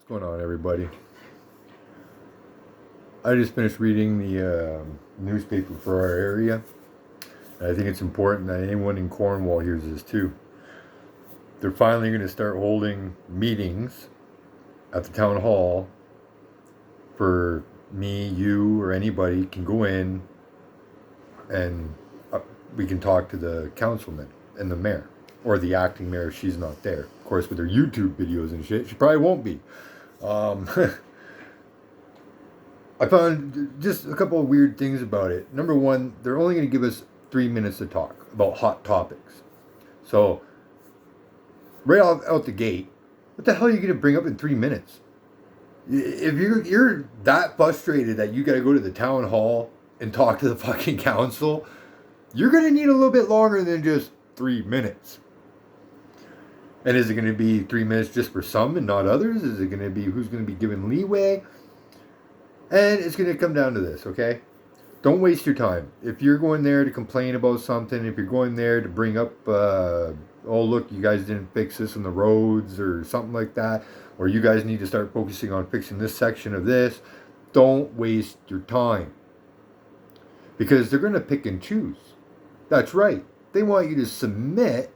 What's going on, everybody? I just finished reading the newspaper for our area, and I think it's important that anyone in Cornwall hears this too. They're finally going to start holding meetings at the town hall for me, you, or anybody can go in and we can talk to the councilman and the mayor, or the acting mayor if she's not there. Of course, with her YouTube videos and shit, she probably won't be. Um, I found just a couple of weird things about it. Number one, they're only going to give us 3 minutes to talk about hot topics. So, right out the gate, what the hell are you going to bring up in 3 minutes? If you're that frustrated that you got to go to the town hall and talk to the fucking council, you're going to need a little bit longer than just 3 minutes. And is it going to be 3 minutes just for some and not others? Is it going to be who's going to be given leeway? And it's going to come down to this, okay? Don't waste your time. If you're going there to complain about something, if you're going there to bring up, oh, look, you guys didn't fix this on the roads or something like that, or you guys need to start focusing on fixing this section of this, don't waste your time. Because they're going to pick and choose. That's right. They want you to submit.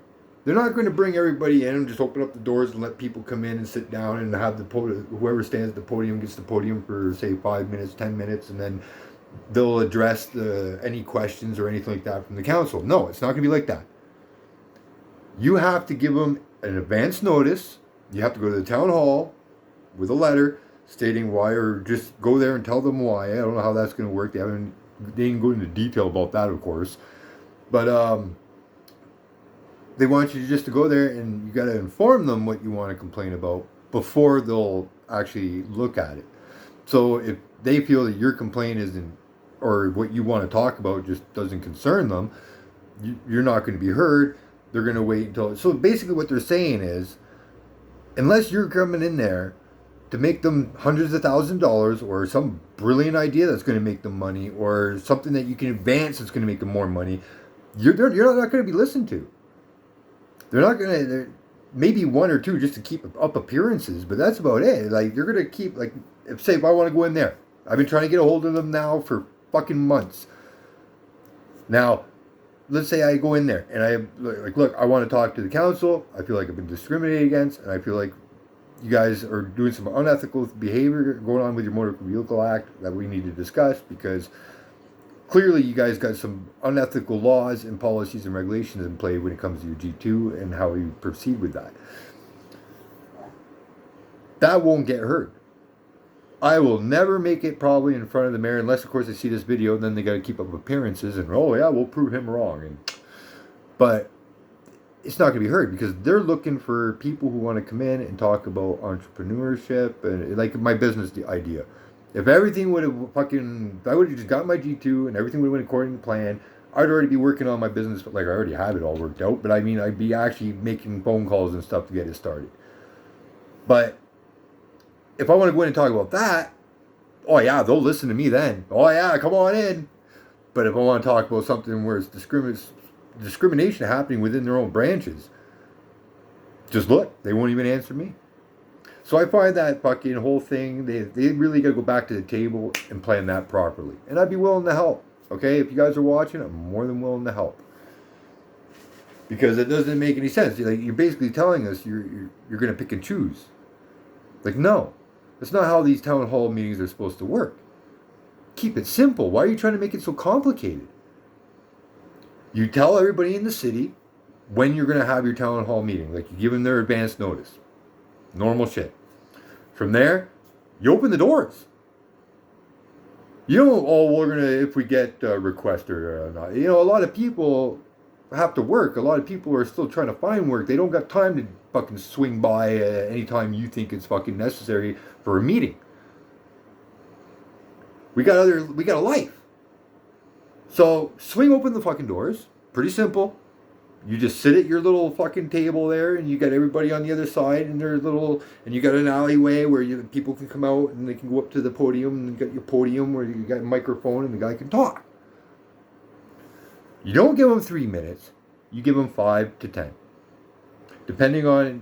They're not going to bring everybody in and just open up the doors and let people come in and sit down and have the podium. Whoever stands at the podium gets the podium for, say, 5 minutes, 10 minutes, and then they'll address any questions or anything like that from the council. No, it's not going to be like that. You have to give them an advance notice. You have to go to the town hall with a letter stating why, or just go there and tell them why. I don't know how that's going to work. They didn't go into detail about that, of course. But they want you just to go there, and you got to inform them what you want to complain about before they'll actually look at it. So if they feel that your complaint isn't, or what you want to talk about just doesn't concern them, you're not going to be heard. They're going to wait until. So basically, what they're saying is, unless you're coming in there to make them hundreds of $1,000s, or some brilliant idea that's going to make them money, or something that you can advance that's going to make them more money, you're not going to be listened to. They're not going to, maybe one or two just to keep up appearances, but that's about it. Like, you're going to keep, like, if I want to go in there, I've been trying to get a hold of them now for fucking months. Now, let's say I go in there and look, I want to talk to the council. I feel like I've been discriminated against, and I feel like you guys are doing some unethical behavior going on with your Motor Vehicle Act that we need to discuss, because clearly you guys got some unethical laws and policies and regulations in play when it comes to your G2 and how you proceed with that. That won't get heard. I will never make it probably in front of the mayor, unless, of course, they see this video, and then they got to keep up appearances and, oh, yeah, we'll prove him wrong. But it's not going to be heard, because they're looking for people who want to come in and talk about entrepreneurship and, like, my business idea. If everything would have I would have just got my G2 and everything would have went according to plan, I'd already be working on my business, like, I already have it all worked out, but I mean, I'd be actually making phone calls and stuff to get it started. But if I want to go in and talk about that, oh yeah, they'll listen to me then. Oh yeah, come on in. But if I want to talk about something where it's discrimination happening within their own branches, just look, they won't even answer me. So I find that fucking whole thing, they really got to go back to the table and plan that properly. And I'd be willing to help. Okay, if you guys are watching, I'm more than willing to help. Because it doesn't make any sense. You're basically telling us you're going to pick and choose. Like, no. That's not how these town hall meetings are supposed to work. Keep it simple. Why are you trying to make it so complicated? You tell everybody in the city when you're going to have your town hall meeting. Like, you give them their advance notice. Normal shit. From there, you open the doors. You don't, oh, we're going to, if we get a request or not. You know, a lot of people have to work. A lot of people are still trying to find work. They don't got time to fucking swing by anytime you think it's fucking necessary for a meeting. We got a life. So swing open the fucking doors. Pretty simple. You just sit at your little fucking table there, and you got everybody on the other side, and and you got an alleyway where people can come out and they can go up to the podium, and you got your podium where you got a microphone and the guy can talk. You don't give them 3 minutes. You give them 5 to 10. Depending on,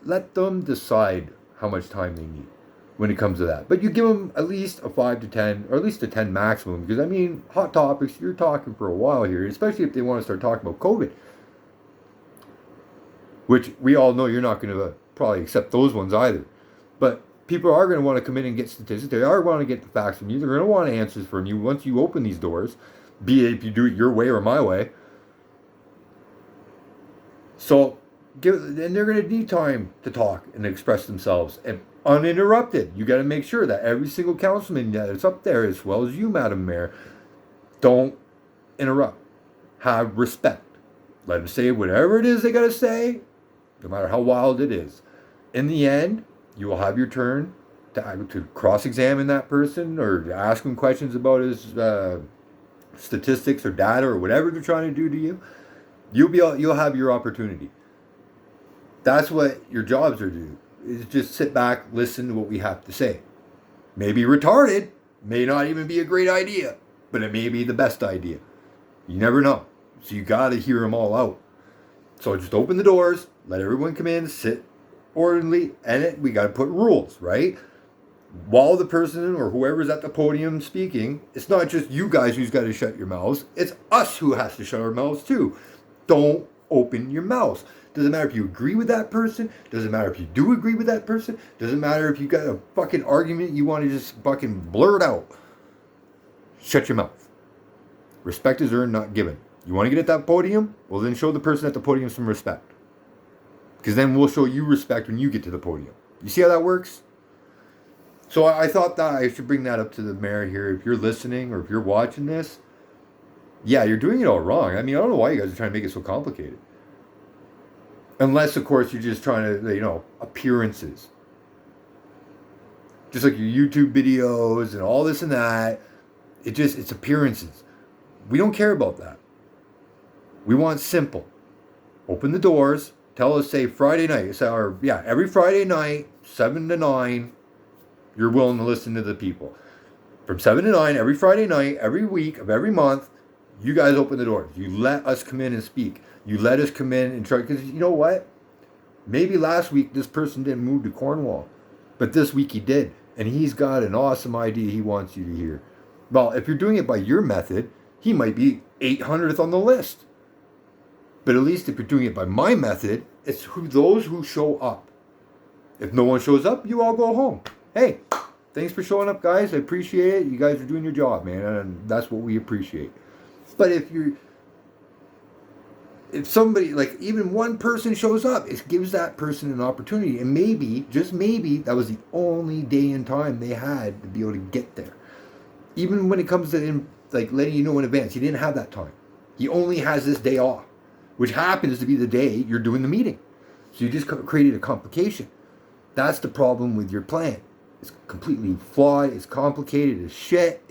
let them decide how much time they need when it comes to that. But you give them at least a 5 to 10, or at least a 10 maximum, because I mean, hot topics, you're talking for a while here, especially if they want to start talking about COVID, which we all know you're not going to probably accept those ones either. But people are going to want to come in and get statistics. They are going to get the facts from you. They're going to want answers from you once you open these doors, be it if you do it your way or my way. So, and they're going to need time to talk and express themselves and uninterrupted. You got to make sure that every single councilman that's up there, as well as you, Madam Mayor, don't interrupt. Have respect. Let them say whatever it is they got to say, no matter how wild it is. In the end, you will have your turn to cross-examine that person or ask him questions about his statistics or data or whatever they're trying to do to you. You'll have your opportunity. That's what your jobs are to do. Is just sit back, listen to what we have to say. Maybe retarded, may not even be a great idea, but it may be the best idea. You never know. So you got to hear them all out. So just open the doors, let everyone come in, sit orderly, and we got to put rules, right? While the person or whoever's at the podium speaking, it's not just you guys who's got to shut your mouths. It's us who has to shut our mouths too. Don't open your mouths. Doesn't matter if you agree with that person. Doesn't matter if you do agree with that person. Doesn't matter if you got a fucking argument you want to just fucking blurt out. Shut your mouth. Respect is earned, not given. You want to get at that podium? Well, then show the person at the podium some respect. Because then we'll show you respect when you get to the podium. You see how that works? So I thought that I should bring that up to the mayor here. If you're listening or if you're watching this, yeah, you're doing it all wrong. I mean, I don't know why you guys are trying to make it so complicated. Unless, of course, you're just trying to, appearances. Just like your YouTube videos and all this and that. It's appearances. We don't care about that. We want simple. Open the doors. Tell us, say, Friday night. Every Friday night, 7 to 9, you're willing to listen to the people. From 7 to 9, every Friday night, every week of every month, you guys open the doors. You let us come in and speak. You let us come in and try, because you know what? Maybe last week this person didn't move to Cornwall, but this week he did, and he's got an awesome idea he wants you to hear. Well, if you're doing it by your method, he might be 800th on the list. But at least if you're doing it by my method, it's those who show up. If no one shows up, you all go home. Hey, thanks for showing up, guys. I appreciate it. You guys are doing your job, man, and that's what we appreciate. But if somebody, like even one person shows up, it gives that person an opportunity. And maybe, just maybe, that was the only day and time they had to be able to get there. Even when it comes to letting you know in advance, he didn't have that time. He only has this day off, which happens to be the day you're doing the meeting. So you just created a complication. That's the problem with your plan. It's completely flawed. It's complicated as shit.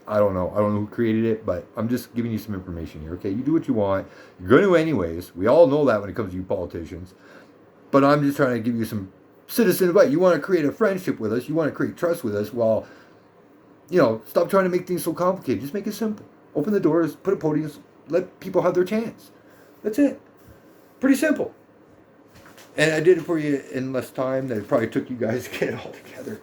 I don't know who created it, but I'm just giving you some information here, okay? You do what you want. You're going to anyways. We all know that when it comes to you politicians. But I'm just trying to give you some citizen advice. You want to create a friendship with us. You want to create trust with us. Well, stop trying to make things so complicated. Just make it simple. Open the doors, put a podium, let people have their chance. That's it. Pretty simple. And I did it for you in less time than it probably took you guys to get it all together.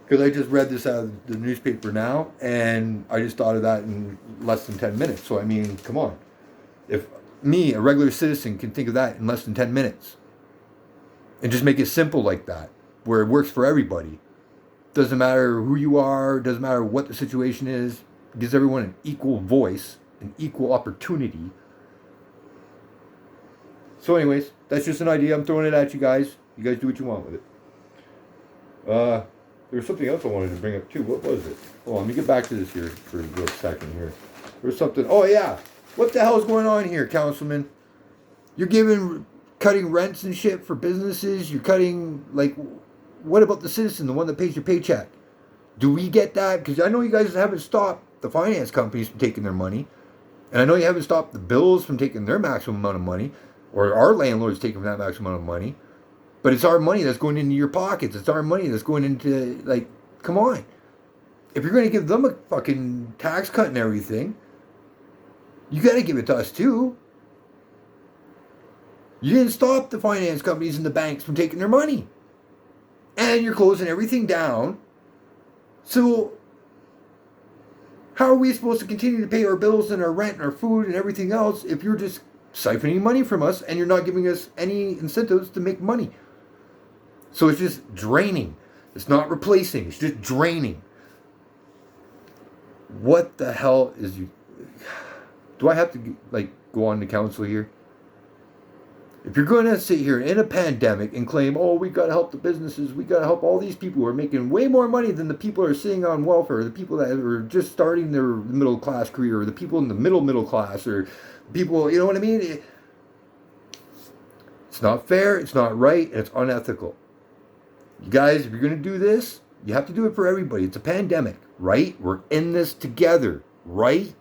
Because I just read this out of the newspaper now, and I just thought of that in less than 10 minutes. So, I mean, come on. If me, a regular citizen, can think of that in less than 10 minutes, and just make it simple like that, where it works for everybody. Doesn't matter who you are, doesn't matter what the situation is, it gives everyone an equal voice, an equal opportunity. So anyways, that's just an idea. I'm throwing it at you guys. You guys do what you want with it. There was something else I wanted to bring up too. What was it? Oh, let me get back to this here for a second here. There was something. Oh yeah. What the hell is going on here, Councilman? You're cutting rents and shit for businesses. You're cutting, what about the citizen, the one that pays your paycheck? Do we get that? Because I know you guys haven't stopped the finance companies from taking their money. And I know you haven't stopped the bills from taking their maximum amount of money. Or our landlords taking that maximum amount of money. But it's our money that's going into your pockets. It's our money that's going into, come on. If you're going to give them a fucking tax cut and everything, you got to give it to us too. You didn't stop the finance companies and the banks from taking their money. and you're closing everything down. So how are we supposed to continue to pay our bills and our rent and our food and everything else if you're just siphoning money from us and you're not giving us any incentives to make money? So it's just draining. It's not replacing. It's just draining. What the hell is you? Do I have to go on to council here? If you're going to sit here in a pandemic and claim, oh, we got to help the businesses, we got to help all these people who are making way more money than the people who are sitting on welfare, the people that are just starting their middle class career, or the people in the middle class, or people, you know what I mean? It's not fair, it's not right, and it's unethical. You guys, if you're going to do this, you have to do it for everybody. It's a pandemic, right? We're in this together, right?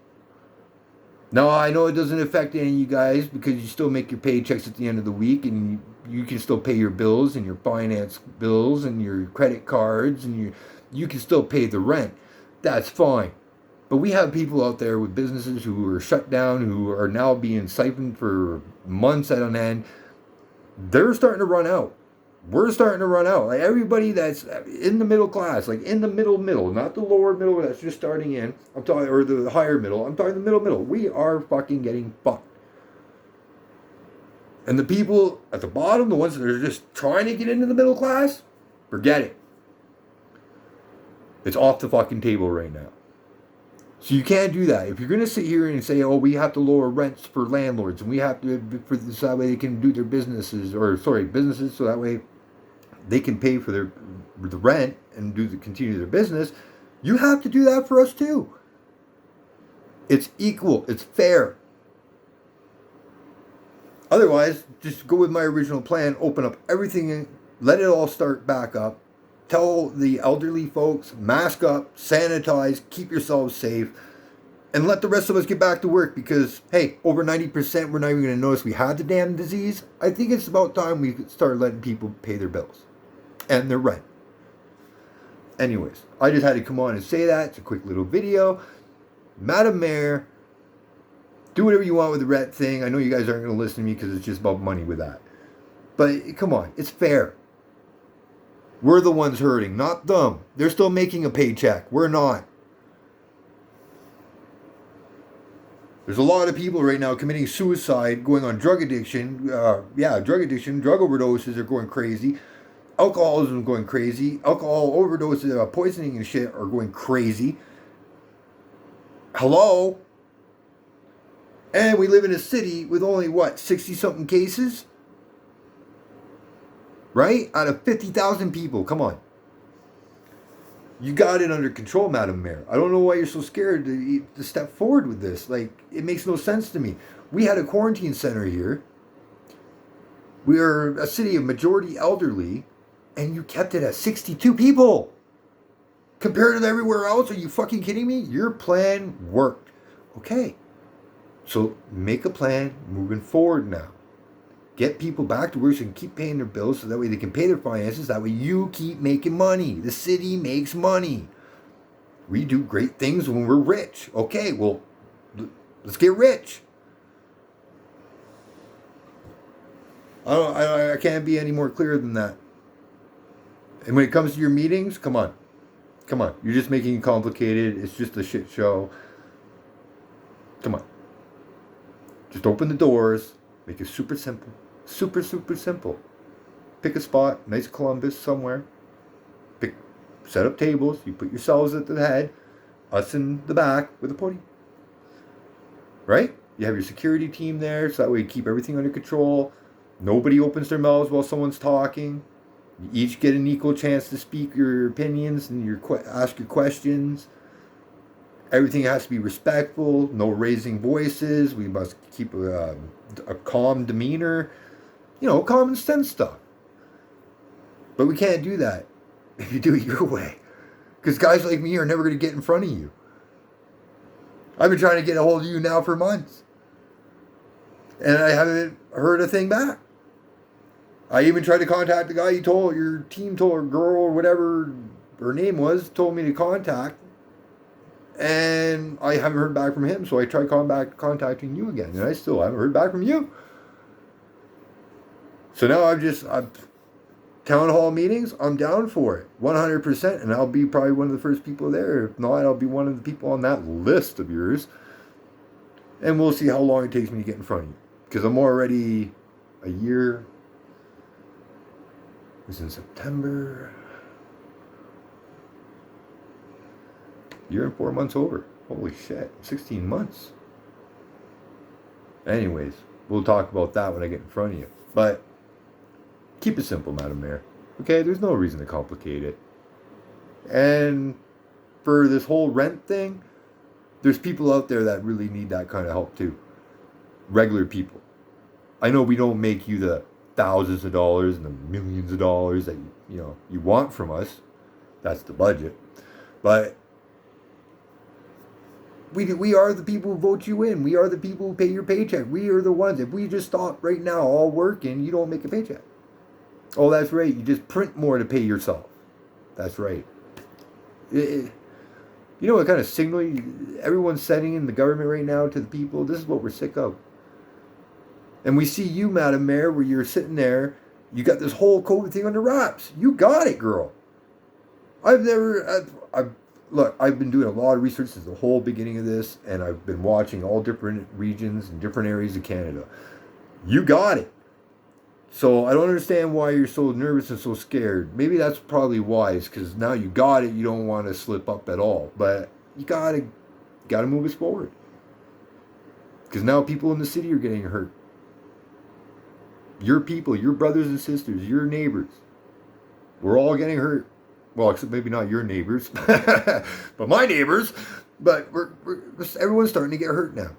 Now, I know it doesn't affect any of you guys because you still make your paychecks at the end of the week, and you can still pay your bills and your finance bills and your credit cards, and you can still pay the rent. That's fine. But we have people out there with businesses who are shut down, who are now being siphoned for months at an end. They're starting to run out. We're starting to run out. Like everybody that's in the middle class, like in the middle, not the lower middle that's just starting in, I'm talking, or the higher middle, I'm talking the middle. We are fucking getting fucked. And the people at the bottom, the ones that are just trying to get into the middle class, forget it. It's off the fucking table right now. So you can't do that. If you're going to sit here and say, oh, we have to lower rents for landlords, and we have to, for this, that way they can do their businesses, so that way they can pay for the rent and continue their business, you have to do that for us too. It's equal. It's fair. Otherwise, just go with my original plan, open up everything, let it all start back up. Tell the elderly folks, mask up, sanitize, keep yourselves safe, and let the rest of us get back to work because, hey, over 90% we're not even going to notice we had the damn disease. I think it's about time we start letting people pay their bills and their rent. Anyways, I just had to come on and say that. It's a quick little video. Madam Mayor, do whatever you want with the rent thing. I know you guys aren't going to listen to me because it's just about money with that. But come on, it's fair. We're the ones hurting, not them. They're still making a paycheck. We're not. There's a lot of people right now committing suicide, going on drug addiction. Drug addiction, drug overdoses are going crazy. Alcoholism is going crazy. Alcohol overdoses, poisoning and shit are going crazy. Hello? And we live in a city with only, 60-something cases? Right? Out of 50,000 people. Come on. You got it under control, Madam Mayor. I don't know why you're so scared to step forward with this. It makes no sense to me. We had a quarantine center here. We are a city of majority elderly, and you kept it at 62 people. Compared to everywhere else, are you fucking kidding me? Your plan worked. Okay. So make a plan moving forward now. Get people back to work so they can keep paying their bills so that way they can pay their finances. That way you keep making money. The city makes money. We do great things when we're rich. Okay, well, let's get rich. I can't be any more clear than that. And when it comes to your meetings, come on. You're just making it complicated. It's just a shit show. Come on. Just open the doors. Make it super simple. Super, super simple. Pick a spot, nice Columbus somewhere. Set up tables. You put yourselves at the head. Us in the back with a podium. Right? You have your security team there, so that way you keep everything under control. Nobody opens their mouths while someone's talking. You each get an equal chance to speak your opinions and ask your questions. Everything has to be respectful. No raising voices. We must keep a calm demeanor. Common sense stuff. But we can't do that if you do it your way. Because guys like me are never going to get in front of you. I've been trying to get a hold of you now for months. And I haven't heard a thing back. I even tried to contact the guy your team told, or girl, or whatever her name was, told me to contact. And I haven't heard back from him, so I tried contacting you again, and I still haven't heard back from you. So now I'm town hall meetings, I'm down for it, 100%, and I'll be probably one of the first people there. If not, I'll be one of the people on that list of yours. And we'll see how long it takes me to get in front of you. Because I'm already a year. It was in September. Year and 4 months over. Holy shit. 16 months. Anyways, we'll talk about that when I get in front of you. But keep it simple, Madam Mayor. Okay? There's no reason to complicate it. And for this whole rent thing, there's people out there that really need that kind of help too. Regular people. I know we don't make you the thousands of dollars and the millions of dollars that you want from us. That's the budget. But we are the people who vote you in. We are the people who pay your paycheck. We are the ones. If we just stop right now all working, you don't make a paycheck. Oh, that's right. You just print more to pay yourself. That's right. You know what kind of signal everyone's sending in the government right now to the people? This is what we're sick of. And we see you, Madam Mayor, where you're sitting there. You got this whole COVID thing under wraps. You got it, girl. I've been doing a lot of research since the whole beginning of this, and I've been watching all different regions and different areas of Canada. You got it. So I don't understand why you're so nervous and so scared. Maybe that's probably wise, because now you got it, you don't want to slip up at all. But you gotta move us forward. Because now people in the city are getting hurt. Your people, your brothers and sisters, your neighbors. We're all getting hurt. Well, except maybe not your neighbors, but my neighbors. But everyone's starting to get hurt now.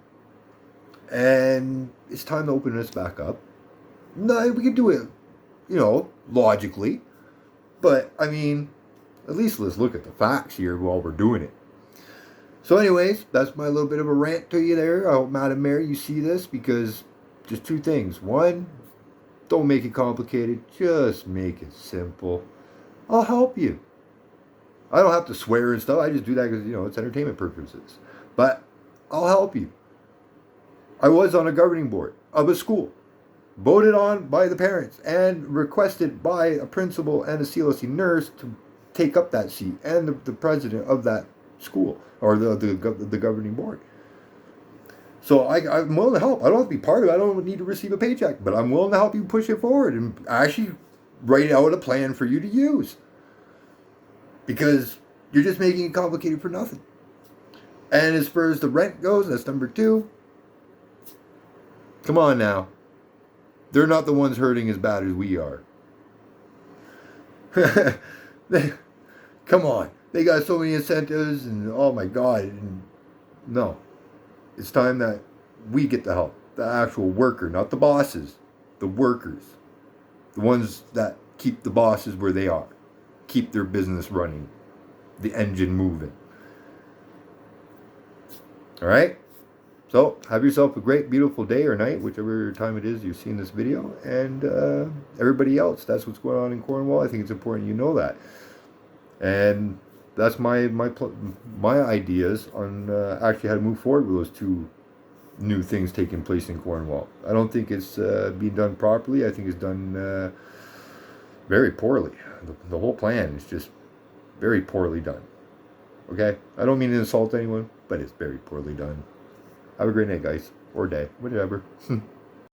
And it's time to open this back up. No, we could do it, logically. But, I mean, at least let's look at the facts here while we're doing it. So anyways, that's my little bit of a rant to you there. I hope, Madam Mayor, you see this, because just two things. One, don't make it complicated. Just make it simple. I'll help you. I don't have to swear and stuff. I just do that because, it's entertainment purposes. But I'll help you. I was on a governing board of a school, voted on by the parents and requested by a principal and a CLSC nurse to take up that seat, and the president of that school, or the governing board. So I'm willing to help. I don't have to be part of it. I don't need to receive a paycheck, but I'm willing to help you push it forward and actually write out a plan for you to use. Because you're just making it complicated for nothing. And as far as the rent goes, that's number 2. Come on now. They're not the ones hurting as bad as we are. Come on. They got so many incentives and oh my God. And no. It's time that we get the help. The actual worker, not the bosses. The workers. The ones that keep the bosses where they are. Keep their business running. The engine moving. Alright? So, have yourself a great, beautiful day or night, whichever time it is you're seeing this video. And everybody else, that's what's going on in Cornwall. I think it's important you know that. And that's my ideas on actually how to move forward with those 2 new things taking place in Cornwall. I don't think it's being done properly. I think it's done very poorly. The whole plan is just very poorly done. Okay? I don't mean to insult anyone, but it's very poorly done. Have a great night, guys. Or day. Whatever.